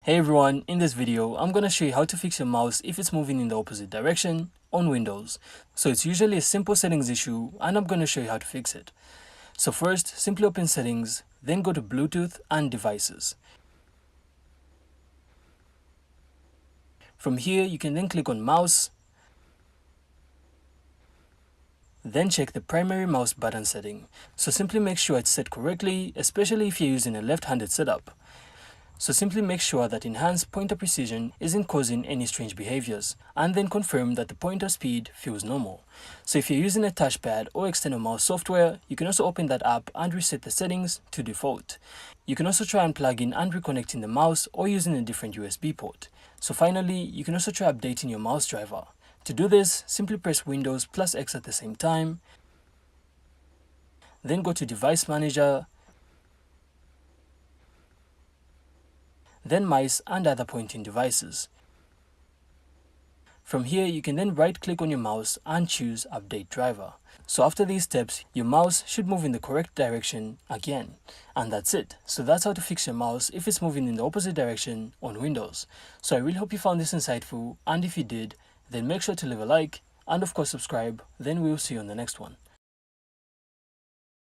Hey everyone, in this video, I'm going to show you how to fix your mouse if it's moving in the opposite direction on Windows. So it's usually a simple settings issue and I'm going to show you how to fix it. So first, simply open settings, then go to Bluetooth and devices. From here, you can then click on mouse, then check the primary mouse button setting. So simply make sure it's set correctly, especially if you're using a left-handed setup. So simply make sure that enhanced pointer precision isn't causing any strange behaviors, and then confirm that the pointer speed feels normal. So if you're using a touchpad or external mouse software, you can also open that app and reset the settings to default. You can also try unplugging and reconnecting the mouse or using a different USB port. So finally, you can also try updating your mouse driver. To do this, simply press Windows plus X at the same time, then go to Device Manager, then mice and other pointing devices. From here, you can then right-click on your mouse and choose Update Driver. So after these steps, your mouse should move in the correct direction again. And that's it. So that's how to fix your mouse if it's moving in the opposite direction on Windows. So I really hope you found this insightful, and if you did, then make sure to leave a like and of course subscribe. Then we'll see you on the next one.